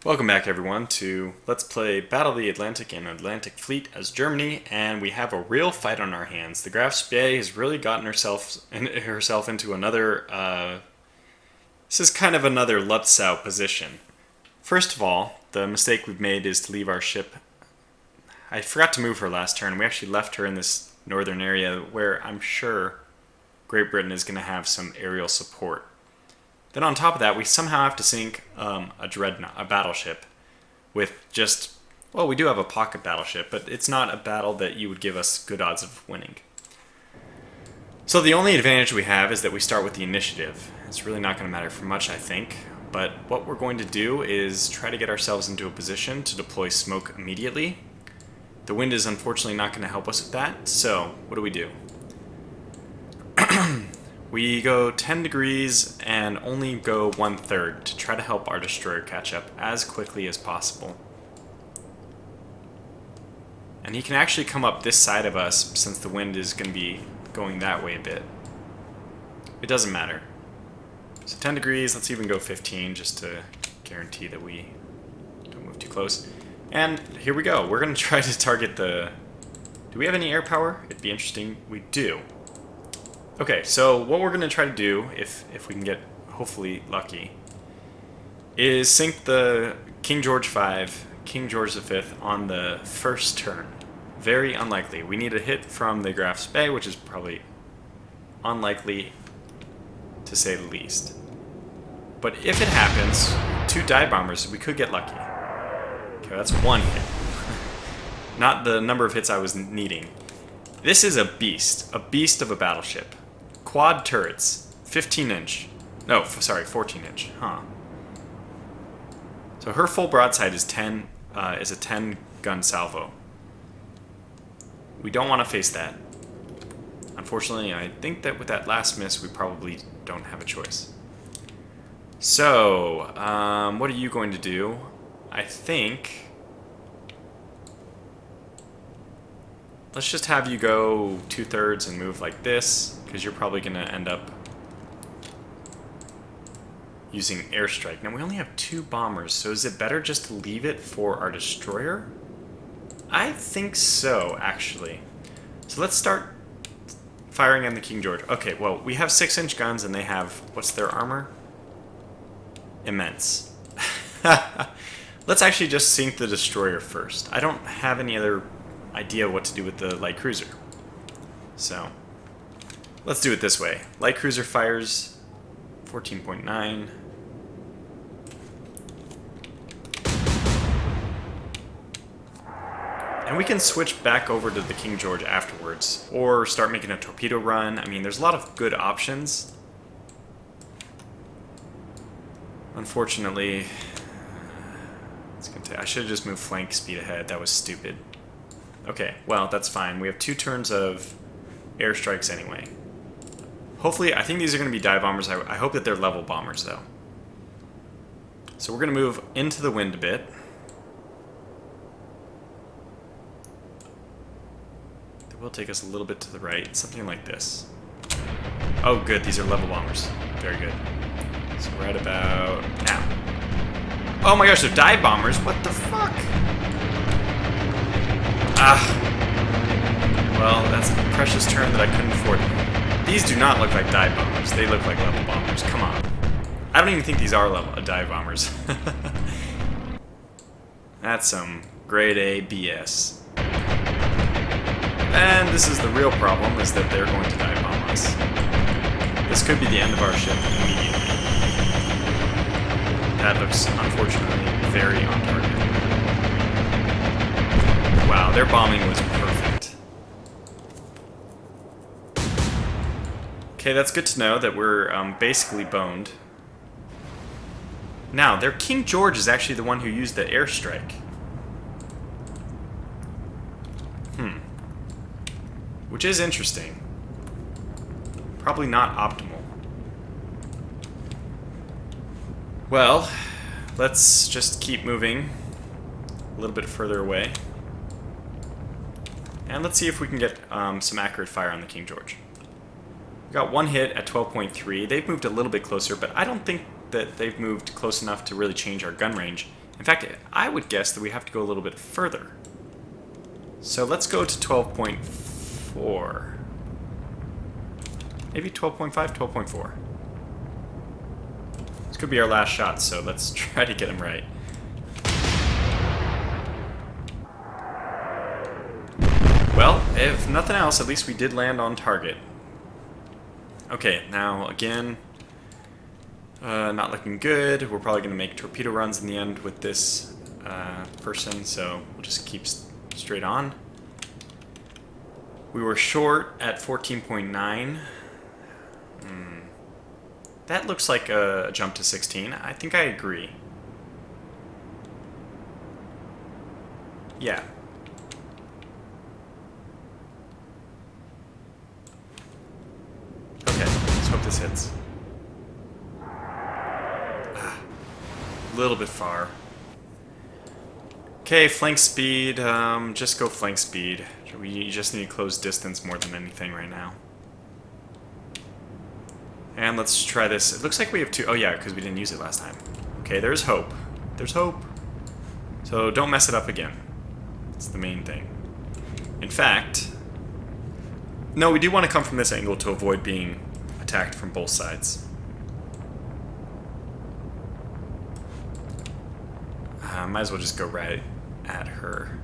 Welcome back everyone to Let's Play Battle of the Atlantic and Atlantic Fleet as Germany, and we have a real fight on our hands. The Graf Spee has really gotten herself into another, this is kind of another Lutzow position. First of all, the mistake we've made is to leave our ship. I forgot to move her last turn. We actually left her in this northern area where I'm sure Great Britain is going to have some aerial support. Then on top of that, we somehow have to sink a dreadnought, a battleship, with just, well, we do have a pocket battleship, but it's not a battle that you would give us good odds of winning. So the only advantage we have is that we start with the initiative. It's really not going to matter for much, I think, but what we're going to do is try to get ourselves into a position to deploy smoke immediately. The wind is unfortunately not going to help us with that, so what do? We go 10 degrees and only go 1/3 to try to help our destroyer catch up as quickly as possible. And he can actually come up this side of us since the wind is going to be going that way a bit. It doesn't matter. So 10 degrees, let's even go 15 just to guarantee that we don't move too close. And here we go. We're going to try to target the... Do we have any air power? It'd be interesting. We do. Okay, so what we're going to try to do, if we can get hopefully lucky, is sink the King George V, King George V on the first turn. Very unlikely. We need a hit from the Graf Spee, which is probably unlikely to say the least. But if it happens, 2 dive bombers, we could get lucky. Okay, that's 1 hit. Not the number of hits I was needing. This is a beast of a battleship. Quad turrets, 15-inch. No, sorry, 14-inch. Huh. So her full broadside is a 10-gun salvo. We don't want to face that. Unfortunately, I think that with that last miss, we probably don't have a choice. So, what are you going to do? I think... Let's just have you go 2/3 and move like this, because you're probably going to end up using airstrike. Now, we only have 2 bombers, so is it better just to leave it for our destroyer? I think so, actually. So let's start firing on the King George. Okay, well, we have 6-inch guns, and they have, what's their armor? Immense. Let's actually just sink the destroyer first. I don't have any other idea what to do with the light cruiser. So, let's do it this way. Light cruiser fires 14.9. And we can switch back over to the King George afterwards, or start making a torpedo run. I mean, there's a lot of good options. Unfortunately, I should have just moved flank speed ahead. That was stupid. Okay, well, that's fine. We have 2 turns of airstrikes anyway. Hopefully, I think these are going to be dive bombers. I hope that they're level bombers, though. So we're going to move into the wind a bit. They will take us a little bit to the right, something like this. Oh, good, these are level bombers. Very good. So we're at about now. Oh my gosh, they're dive bombers? What the fuck? Well, that's a precious turn that I couldn't afford. These do not look like dive bombers. They look like level bombers. Come on. I don't even think these are dive bombers. That's some grade A BS. And this is the real problem, is that they're going to dive bomb us. This could be the end of our ship immediately. That looks, unfortunately, very on target. Wow, their bombing was perfect. Okay, that's good to know that we're basically boned. Now, their King George is actually the one who used the airstrike. Which is interesting. Probably not optimal. Well, let's just keep moving a little bit further away. And let's see if we can get some accurate fire on the King George. We got 1 hit at 12.3. They've moved a little bit closer, but I don't think that they've moved close enough to really change our gun range. In fact, I would guess that we have to go a little bit further. So let's go to 12.4. Maybe 12.5, 12.4. This could be our last shot, so let's try to get him right. Well, if nothing else, at least we did land on target. Okay, now again, not looking good. We're probably going to make torpedo runs in the end with this person, so we'll just keep straight on. We were short at 14.9. That looks like a jump to 16. I think I agree. Yeah. Okay, let's hope this hits. A little bit far. Okay, flank speed. Just go flank speed. We just need close distance more than anything right now. And let's try this. It looks like we have two. Oh yeah, because we didn't use it last time. Okay, there's hope. There's hope. So don't mess it up again. That's the main thing. In fact, no, we do want to come from this angle to avoid being attacked from both sides. Might as well just go right at her.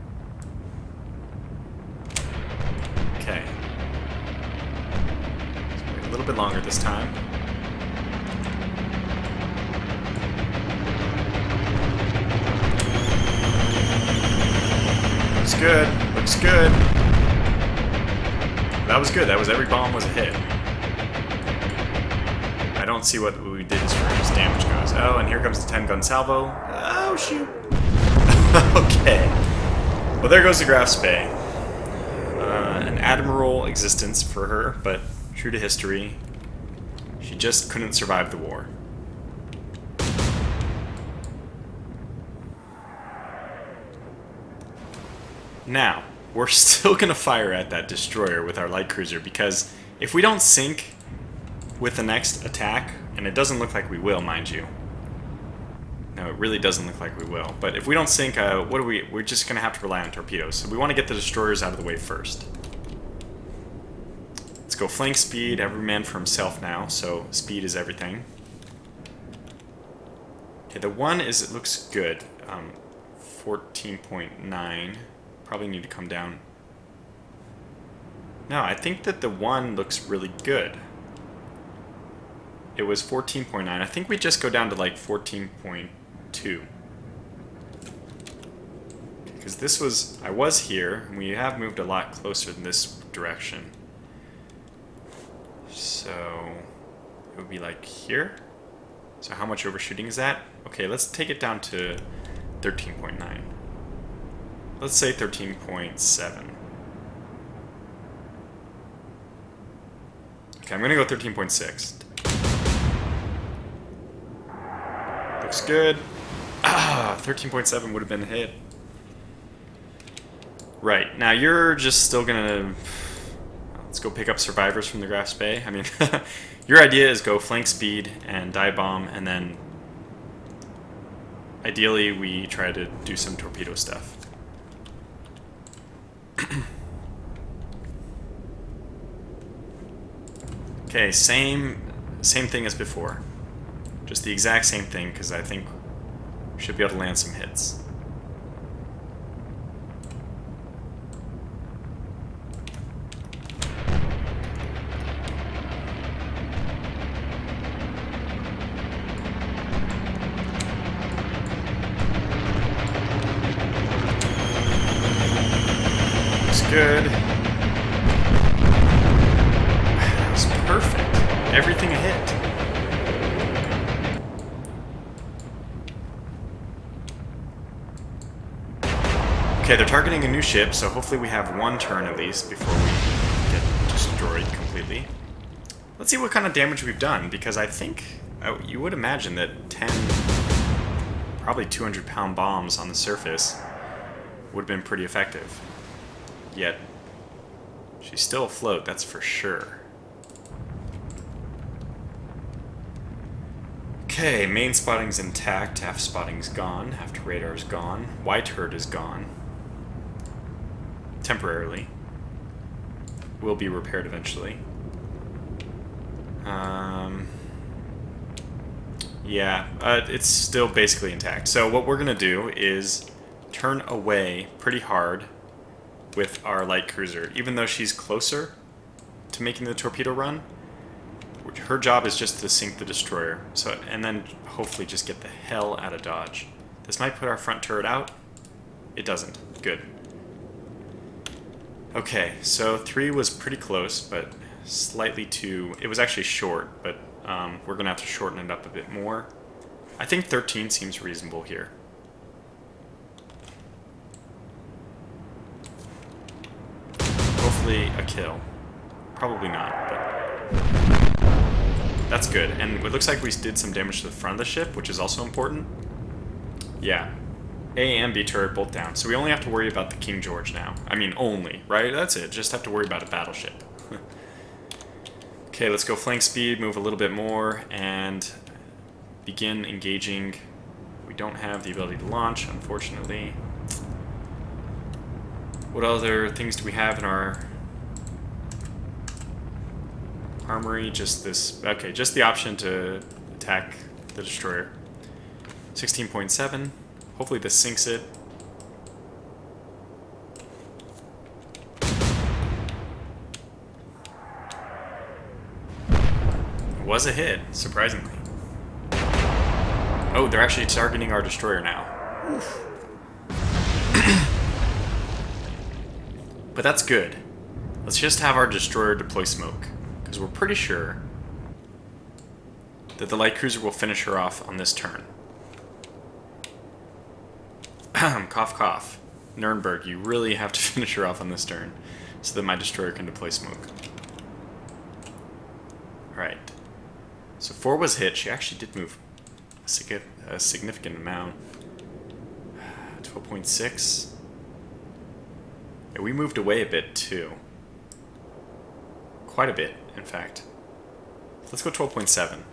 Okay. Let's wait a little bit longer this time. Looks good. Looks good. That was good. That was every bomb was a hit. I don't see what we did as far as damage goes. Oh, and here comes the 10-gun salvo. Oh, shoot. Okay. Well, there goes the Graf Spee. An admiral existence for her, but true to history, she just couldn't survive the war. Now, we're still going to fire at that destroyer with our light cruiser, because if we don't sink with the next attack, and it doesn't look like we will, mind you. No, it really doesn't look like we will. But if we don't sink, what do we? We're just going to have to rely on torpedoes. So we want to get the destroyers out of the way first. Let's go flank speed. Every man for himself now. So speed is everything. Okay, the one is, it looks good. 14.9. Probably need to come down. No, I think that the one looks really good. It was 14.9. I think we just go down to like 14.2. Because this was, I was here, and we have moved a lot closer in this direction. So, it would be like here. So how much overshooting is that? Okay, let's take it down to 13.9. Let's say 13.7. Okay, I'm gonna go 13.6. Looks good. 13.7 would have been a hit. Right, now you're just still gonna... Let's go pick up survivors from the Graf Spee. I mean, your idea is go flank speed and dive bomb, and then ideally we try to do some torpedo stuff. Okay, same thing as before. Just the exact same thing, because I think we should be able to land some hits. Looks good. That was perfect. Everything a hit. Okay, they're targeting a new ship, so hopefully we have one turn at least before we get destroyed completely. Let's see what kind of damage we've done, because I think you would imagine that 10, probably 200-pound bombs on the surface would have been pretty effective. Yet, she's still afloat, that's for sure. Okay, main spotting's intact, aft spotting's gone, aft radar's gone, white herd is gone. Temporarily. Will be repaired eventually. Yeah, it's still basically intact. So what we're going to do is turn away pretty hard with our light cruiser. Even though she's closer to making the torpedo run, her job is just to sink the destroyer. So, and then hopefully just get the hell out of Dodge. This might put our front turret out. It doesn't. Good. Okay, so 3 was pretty close, but slightly too... It was actually short, but we're going to have to shorten it up a bit more. I think 13 seems reasonable here. Hopefully a kill. Probably not, but... That's good. And it looks like we did some damage to the front of the ship, which is also important. Yeah. A and B turret both down. So we only have to worry about the King George now. I mean, only, right? That's it. Just have to worry about a battleship. Okay, let's go flank speed, move a little bit more, and begin engaging. We don't have the ability to launch, unfortunately. What other things do we have in our armory? Just this. Okay, just the option to attack the destroyer. 16.7. Hopefully this sinks it. It was a hit, surprisingly. Oh, they're actually targeting our destroyer now. But that's good. Let's just have our destroyer deploy smoke, because we're pretty sure that the light cruiser will finish her off on this turn. Cough, cough. Nuremberg, you really have to finish her off on this turn so that my destroyer can deploy smoke. Alright. So 4 was hit. She actually did move a significant amount. 12.6. Yeah, we moved away a bit too. Quite a bit, in fact. Let's go 12.7.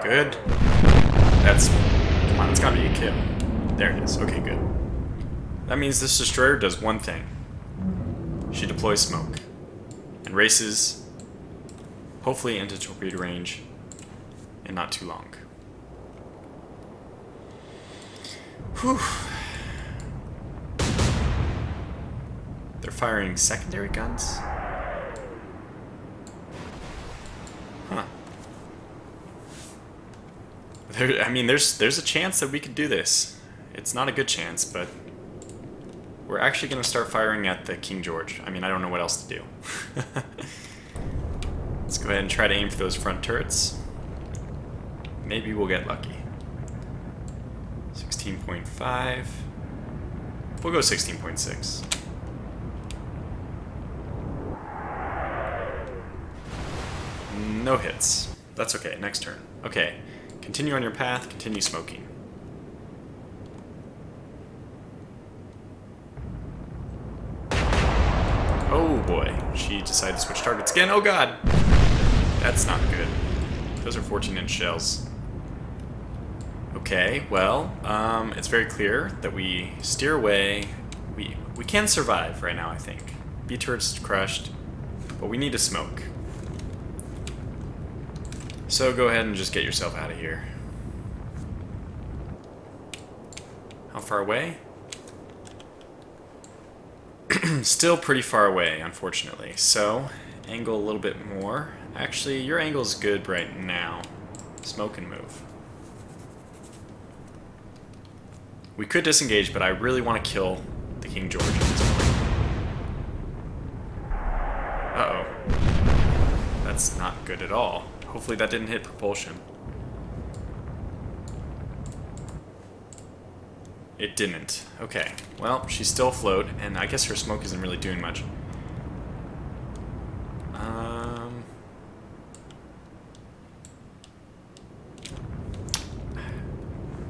Good. That's... Come on, it's gotta be a kill. There it is. Okay, good. That means this destroyer does one thing. She deploys smoke. And races, hopefully into torpedo range, in not too long. Whew. They're firing secondary guns? Huh. I mean, there's a chance that we could do this. It's not a good chance, but we're actually going to start firing at the King George. I mean, I don't know what else to do. Let's go ahead and try to aim for those front turrets. Maybe we'll get lucky. 16.5. We'll go 16.6. No hits. That's okay. Next turn. Okay. Continue on your path. Continue smoking. Oh boy. She decided to switch targets again. Oh god. That's not good. Those are 14-inch shells. Okay, well, it's very clear that we steer away. We can survive right now, I think. B turret's crushed, but we need to smoke. So go ahead and just get yourself out of here. How far away? Still pretty far away, unfortunately. So, angle a little bit more. Actually, your angle's good right now. Smoke and move. We could disengage, but I really want to kill the King George at this point. Uh-oh. That's not good at all. Hopefully that didn't hit propulsion. It didn't. Okay. Well, she's still afloat, and I guess her smoke isn't really doing much.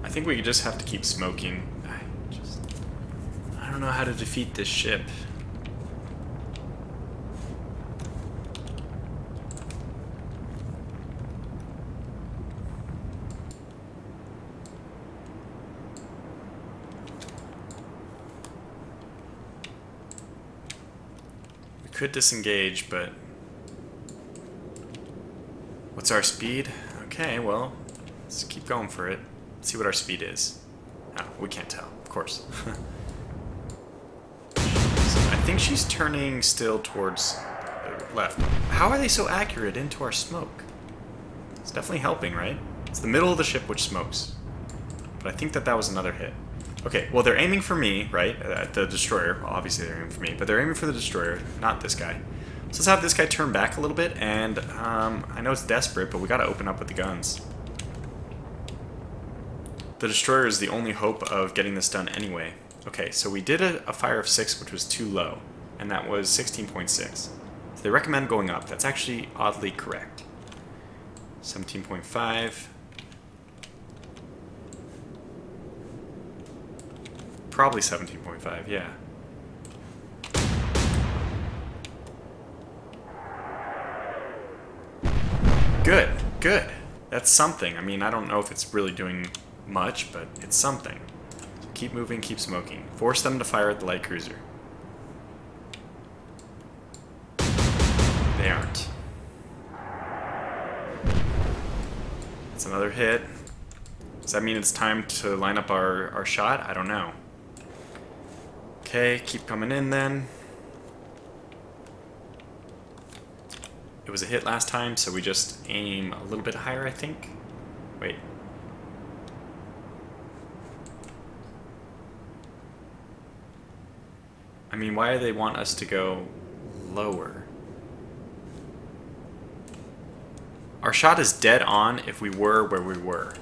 I think we just have to keep smoking. I don't know how to defeat this ship. could disengage, but what's our speed? Okay, well, let's keep going for it. Let's see what our speed is. Oh, we can't tell, of course. I think she's turning still towards the left. How are they so accurate into our smoke? It's definitely helping, right? It's the middle of the ship which smokes. But I think that was another hit. Okay, well, they're aiming for me, right? The destroyer. Well, obviously they're aiming for me, but they're aiming for the destroyer, not this guy. So let's have this guy turn back a little bit, and I know it's desperate, but we gotta open up with the guns. The destroyer is the only hope of getting this done anyway. Okay, so we did a fire of 6, which was too low, and that was 16.6. So they recommend going up. That's actually oddly correct. 17.5. Probably 17.5, yeah. Good, good. That's something. I mean, I don't know if it's really doing much, but it's something. So keep moving, keep smoking. Force them to fire at the light cruiser. They aren't. That's another hit. Does that mean it's time to line up our shot? I don't know. Okay, keep coming in then. It was a hit last time, so we just aim a little bit higher, I think. Wait. I mean, why do they want us to go lower? Our shot is dead on if we were where we were.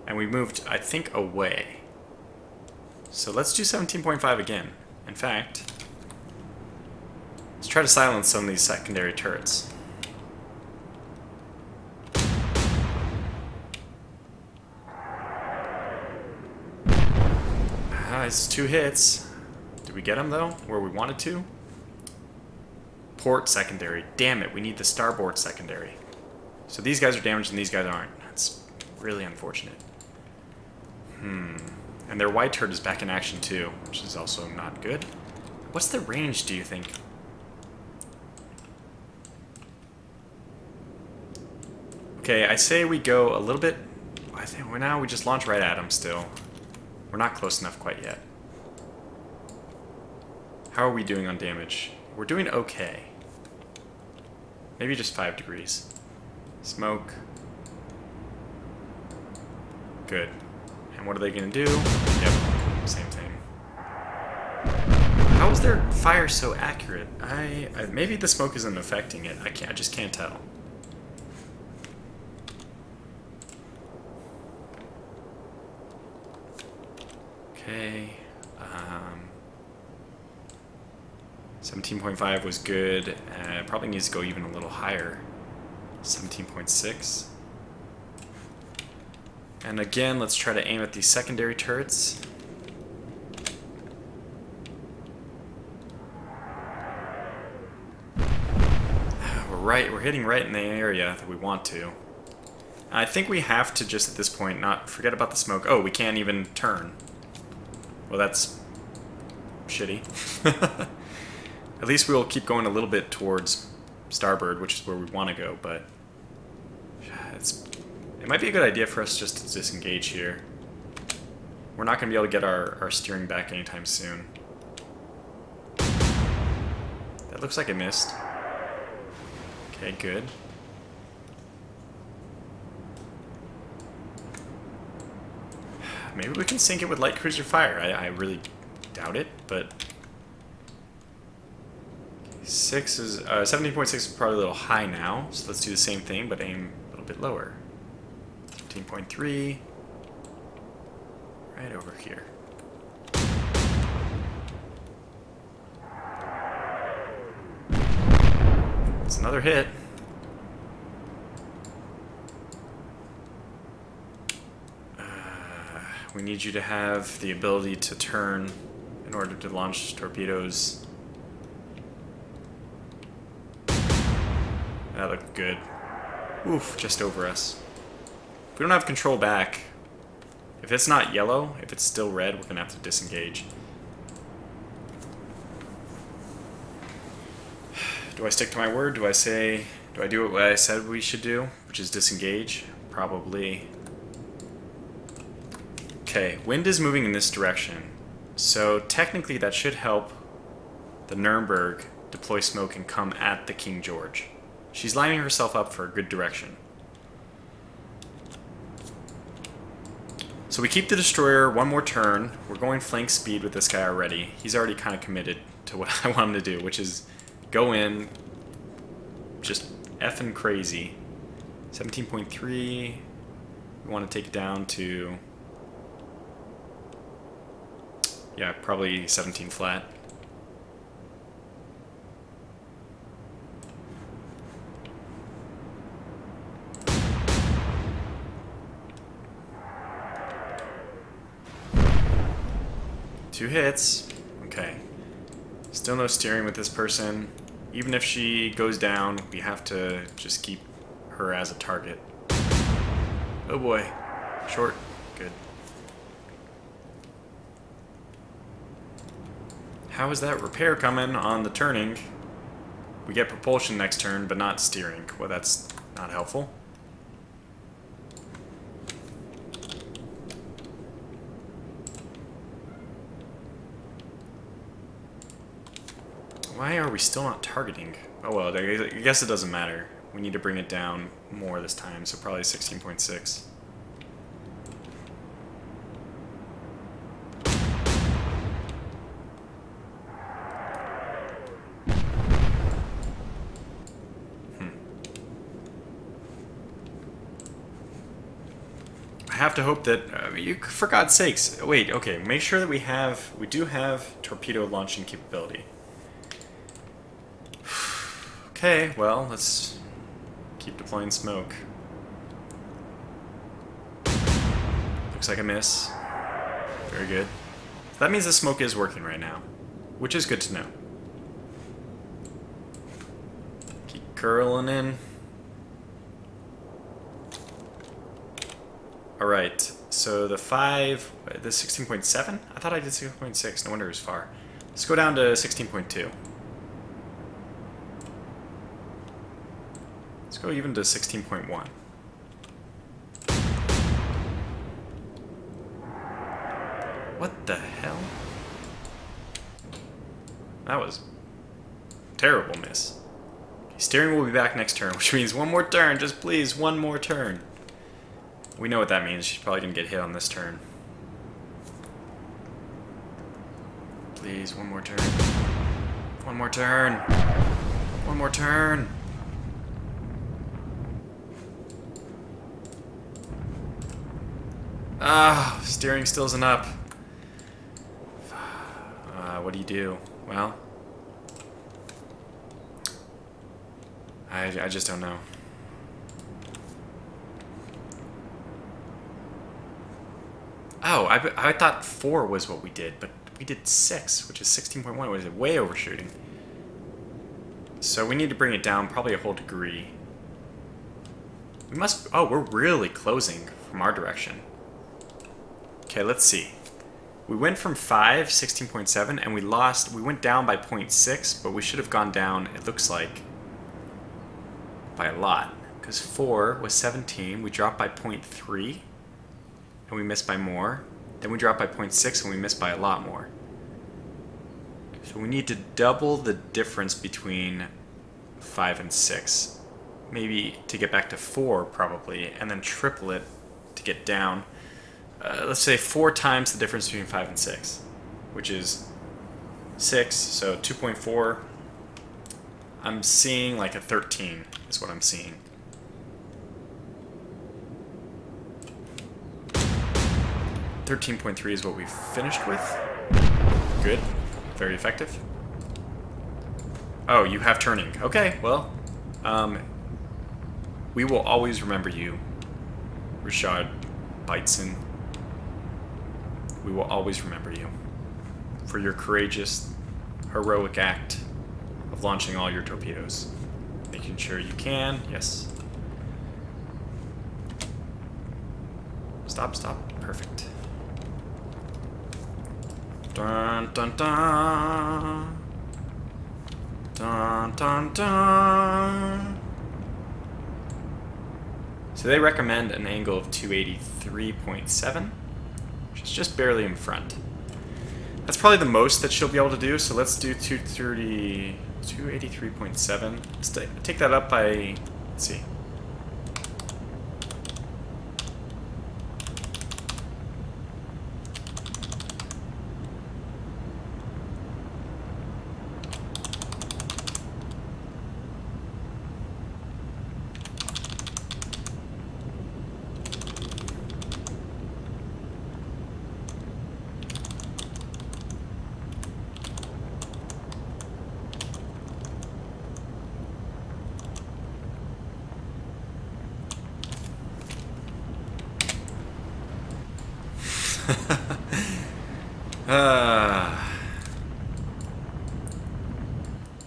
And we moved, I think, away. So let's do 17.5 again. In fact, let's try to silence some of these secondary turrets. It's 2 hits. Did we get them, though, where we wanted to? Port secondary. Damn it, we need the starboard secondary. So these guys are damaged and these guys aren't. That's really unfortunate. And their white turret is back in action too, which is also not good. What's the range, do you think? Okay, I say we go a little bit... I think we just launch right at them still. We're not close enough quite yet. How are we doing on damage? We're doing okay. Maybe just 5 degrees. Smoke. Good. And what are they going to do? Yep, same thing. How is their fire so accurate? Maybe the smoke isn't affecting it. I just can't tell. Okay. 17.5 was good. Probably needs to go even a little higher. 17.6. And again, let's try to aim at these secondary turrets. We're hitting right in the area that we want to. I think we have to just at this point not forget about the smoke. Oh, we can't even turn. Well, that's shitty. At least we'll keep going a little bit towards starboard, which is where we want to go, but it might be a good idea for us just to disengage here. We're not going to be able to get our steering back anytime soon. That looks like it missed. Okay, good. Maybe we can sink it with light cruiser fire. I really doubt it, but 17.6 is probably a little high now, so let's do the same thing, but aim a little bit lower. 15.3, right over here. It's another hit. We need you to have the ability to turn in order to launch torpedoes. That looked good. Oof, just over us. If we don't have control back, if it's not yellow, if it's still red, we're going to have to disengage. Do I stick to my word? Do I do what I said we should do, which is disengage? Probably. Okay, wind is moving in this direction. So technically that should help the Nuremberg deploy smoke and come at the King George. She's lining herself up for a good direction. So we keep the destroyer one more turn. We're going flank speed with this guy already. He's already kind of committed to what I want him to do, which is go in, just effing crazy. 17.3. We want to take it down to, yeah, probably 17 flat. Two hits. Okay. Still no steering with this person. Even if she goes down, we have to just keep her as a target. Oh boy. Short. Good. How is that repair coming on the turning? We get propulsion next turn, but not steering. Well, that's not helpful. Why are we still not targeting? Oh well, I guess it doesn't matter. We need to bring it down more this time, so probably 16.6. I have to hope that, for God's sakes, wait, okay, make sure that we do have torpedo launching capability. Okay, well, let's keep deploying smoke. Looks like a miss. Very good. That means the smoke is working right now, which is good to know. Keep curling in. Alright, so the 16.7? I thought I did 16.6, no wonder it was far. Let's go down to 16.2. Let's go even to 16.1. What the hell? That was a terrible miss. Okay, steering will be back next turn, which means one more turn. Just please, one more turn. We know what that means. She's probably going to get hit on this turn. Please, one more turn. One more turn. One more turn. Ah, steering still isn't up. What do you do? Well, I just don't know. Oh, I thought 4 was what we did, but we did 6, which is 16.1. Was it way overshooting? So we need to bring it down probably a whole degree. We must. Oh, we're really closing from our direction. Okay, let's see. We went from 5, 16.7, and we went down by 0.6, but we should have gone down, it looks like, by a lot. Because 4 was 17, we dropped by 0.3, and we missed by more. Then we dropped by 0.6, and we missed by a lot more. So we need to double the difference between 5 and 6. Maybe to get back to 4, probably, and then triple it to get down. Let's say 4 times the difference between 5 and 6, which is 6, so 2.4. I'm seeing like a 13 is what I'm seeing. .3 is what we finished with. Good. Very effective. Oh, you have turning. Okay, well, we will always remember you, Rashad Beitson. We will always remember you for your courageous, heroic act of launching all your torpedoes. Making sure you can. Yes. Stop, stop. Perfect. Dun, dun, dun. Dun, dun, dun. So they recommend an angle of 283.7, which is just barely in front. That's probably the most that she'll be able to do, so let's do 283.7. Let's take that up by, let's see.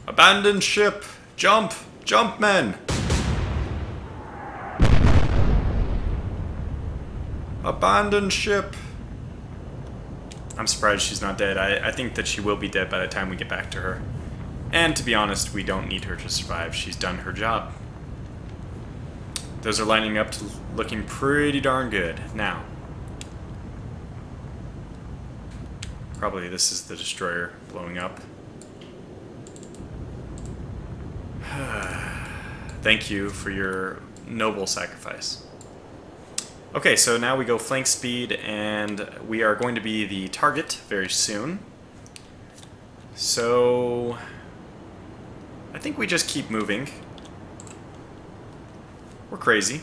Abandon ship! Jump! Jump, men! Abandon ship! I'm surprised she's not dead. I think that she will be dead by the time we get back to her. And to be honest, we don't need her to survive. She's done her job. Those are lining up to looking pretty darn good. Now, probably this is the destroyer blowing up. Thank you for your noble sacrifice. Okay, so now we go flank speed, and we are going to be the target very soon. So I think we just keep moving. We're crazy.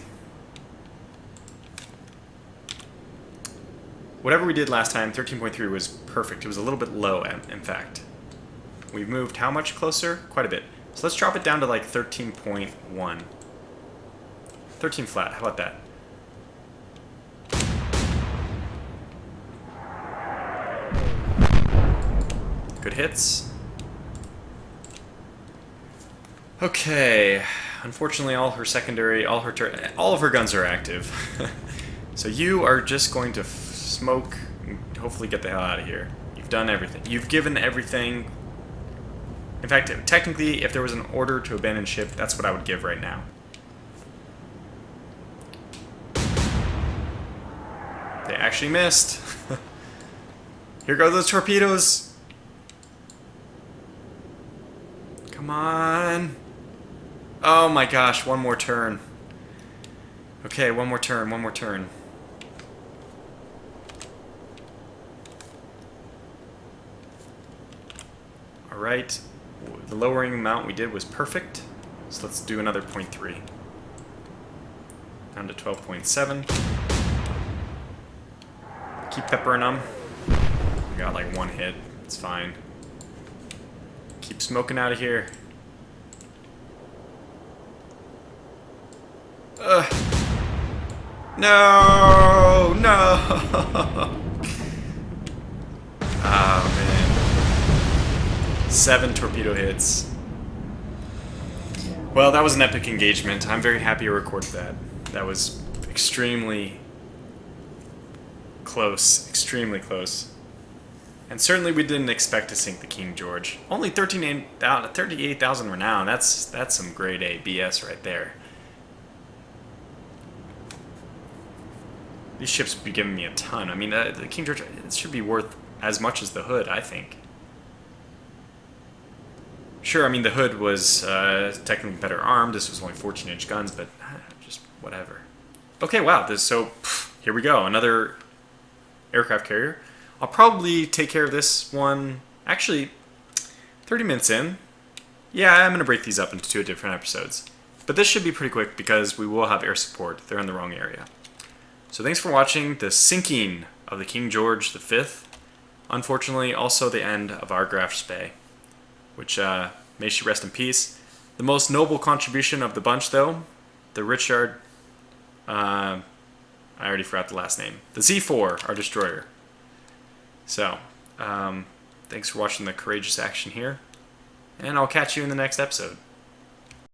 Whatever we did last time, 13.3 was perfect. It was a little bit low, in fact. We've moved how much closer? Quite a bit. So let's drop it down to like 13.1. 13 flat, how about that? Good hits. Okay. Unfortunately, all her secondary, all of her guns are active. So you are just going to smoke and hopefully get the hell out of here. You've done everything. You've given everything. In fact, technically, if there was an order to abandon ship, that's what I would give right now. They actually missed. Here go those torpedoes. Come on. Oh my gosh, one more turn. Okay, one more turn, one more turn. Alright. The lowering amount we did was perfect. So let's do another 0.3. Down to 12.7. Keep peppering them. We got like one hit. It's fine. Keep smoking out of here. No! No! Oh, man. 7 torpedo hits. Well, that was an epic engagement. I'm very happy I recorded that. That was extremely close. Extremely close. And certainly we didn't expect to sink the King George. Only 38,000 renown. That's some grade A BS right there. These ships would be giving me a ton. I mean, the King George, it should be worth as much as the Hood, I think. Sure, I mean, the Hood was technically better armed. This was only 14-inch guns, but just whatever. Okay, wow. Here we go. Another aircraft carrier. I'll probably take care of this one. Actually, 30 minutes in. Yeah, I'm going to break these up into 2 different episodes. But this should be pretty quick because we will have air support. They're in the wrong area. So thanks for watching the sinking of the King George V. Unfortunately, also the end of our Graf's Bay, which may she rest in peace. The most noble contribution of the bunch, though, the Richard, I already forgot the last name, the Z4, our destroyer. So, thanks for watching the courageous action here, and I'll catch you in the next episode.